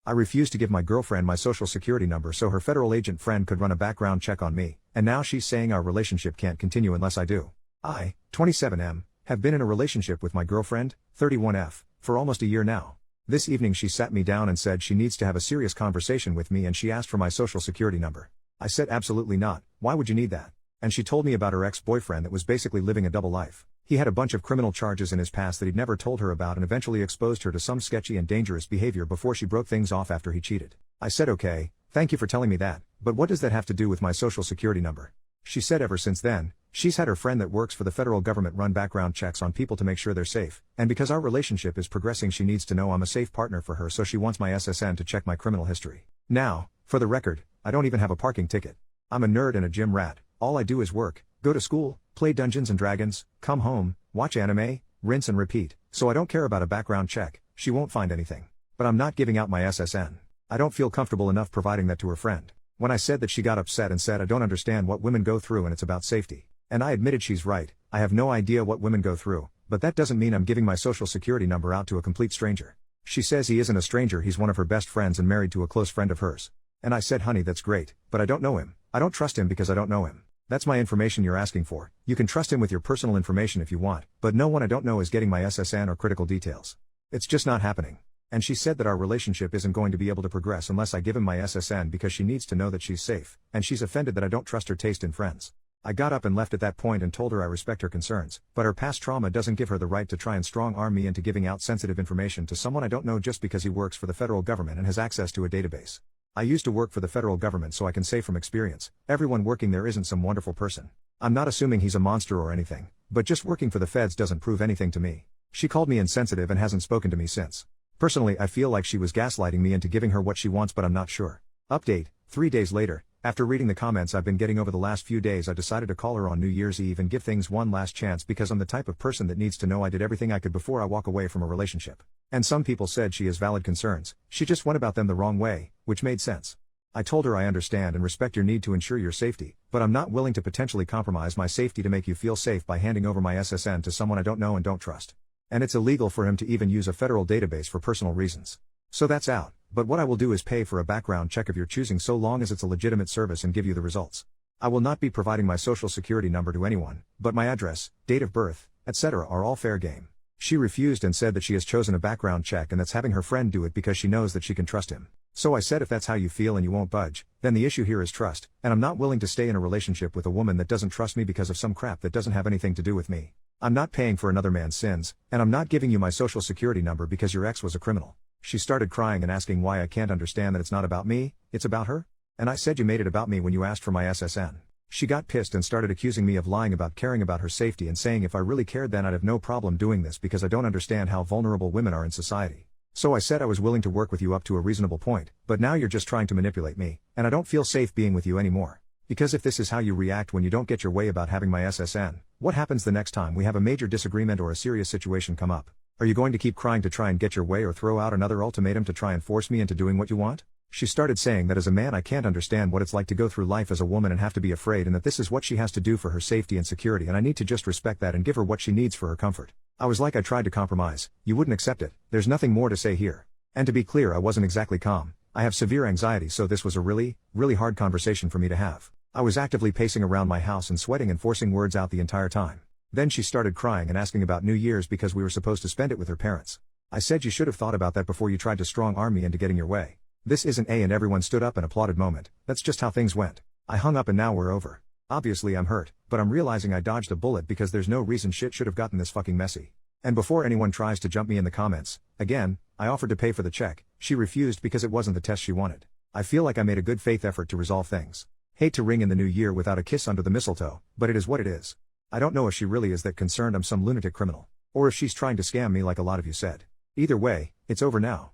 I refused to give my girlfriend my social security number so her federal agent friend could run a background check on me, and now she's saying our relationship can't continue unless I do. I, 27M, have been in a relationship with my girlfriend, 31F, for almost a year now. This evening she sat me down and said she needs to have a serious conversation with me and she asked for my social security number. I said absolutely not, why would you need that? And she told me about her ex-boyfriend that was basically living a double life. He had a bunch of criminal charges in his past that he'd never told her about and eventually exposed her to some sketchy and dangerous behavior before she broke things off after he cheated. I said okay, thank you for telling me that, but what does that have to do with my social security number? She said ever since then, she's had her friend that works for the federal government run background checks on people to make sure they're safe, and because our relationship is progressing she needs to know I'm a safe partner for her so she wants my SSN to check my criminal history. Now, for the record, I don't even have a parking ticket. I'm a nerd and a gym rat, all I do is work, go to school, play Dungeons and Dragons, come home, watch anime, rinse and repeat, so I don't care about a background check, she won't find anything. But I'm not giving out my SSN. I don't feel comfortable enough providing that to her friend. When I said that she got upset and said I don't understand what women go through and it's about safety. And I admitted she's right, I have no idea what women go through, but that doesn't mean I'm giving my social security number out to a complete stranger. She says he isn't a stranger, he's one of her best friends and married to a close friend of hers. And I said honey that's great, but I don't know him. I don't trust him because I don't know him. That's my information you're asking for. You can trust him with your personal information if you want, but no one I don't know is getting my SSN or critical details. It's just not happening. And she said that our relationship isn't going to be able to progress unless I give him my SSN because she needs to know that she's safe, and she's offended that I don't trust her taste in friends. I got up and left at that point and told her I respect her concerns, but her past trauma doesn't give her the right to try and strong-arm me into giving out sensitive information to someone I don't know just because he works for the federal government and has access to a database. I used to work for the federal government so I can say from experience, everyone working there isn't some wonderful person. I'm not assuming he's a monster or anything, but just working for the feds doesn't prove anything to me. She called me insensitive and hasn't spoken to me since. Personally, I feel like she was gaslighting me into giving her what she wants, but I'm not sure. Update, 3 days later, after reading the comments I've been getting over the last few days, I decided to call her on New Year's Eve and give things one last chance because I'm the type of person that needs to know I did everything I could before I walk away from a relationship. And some people said she has valid concerns, she just went about them the wrong way, which made sense. I told her I understand and respect your need to ensure your safety, but I'm not willing to potentially compromise my safety to make you feel safe by handing over my SSN to someone I don't know and don't trust. And it's illegal for him to even use a federal database for personal reasons. So that's out, but what I will do is pay for a background check of your choosing so long as it's a legitimate service and give you the results. I will not be providing my social security number to anyone, but my address, date of birth, etc. are all fair game. She refused and said that she has chosen a background check and that's having her friend do it because she knows that she can trust him. So I said if that's how you feel and you won't budge, then the issue here is trust, and I'm not willing to stay in a relationship with a woman that doesn't trust me because of some crap that doesn't have anything to do with me. I'm not paying for another man's sins, and I'm not giving you my social security number because your ex was a criminal. She started crying and asking why I can't understand that it's not about me, it's about her? And I said you made it about me when you asked for my SSN. She got pissed and started accusing me of lying about caring about her safety and saying if I really cared then I'd have no problem doing this because I don't understand how vulnerable women are in society. So I said I was willing to work with you up to a reasonable point, but now you're just trying to manipulate me, and I don't feel safe being with you anymore. Because if this is how you react when you don't get your way about having my SSN, what happens the next time we have a major disagreement or a serious situation come up? Are you going to keep crying to try and get your way or throw out another ultimatum to try and force me into doing what you want? She started saying that as a man I can't understand what it's like to go through life as a woman and have to be afraid and that this is what she has to do for her safety and security and I need to just respect that and give her what she needs for her comfort. I was like I tried to compromise, you wouldn't accept it, there's nothing more to say here. And to be clear I wasn't exactly calm, I have severe anxiety so this was a really hard conversation for me to have. I was actively pacing around my house and sweating and forcing words out the entire time. Then she started crying and asking about New Year's because we were supposed to spend it with her parents. I said you should have thought about that before you tried to strong-arm me into getting your way. This isn't and everyone stood up and applauded moment, that's just how things went. I hung up and now we're over. Obviously I'm hurt, but I'm realizing I dodged a bullet because there's no reason shit should have gotten this fucking messy. And before anyone tries to jump me in the comments, again, I offered to pay for the check, she refused because it wasn't the test she wanted. I feel like I made a good faith effort to resolve things. Hate to ring in the new year without a kiss under the mistletoe, but it is what it is. I don't know if she really is that concerned I'm some lunatic criminal, or if she's trying to scam me like a lot of you said. Either way, it's over now.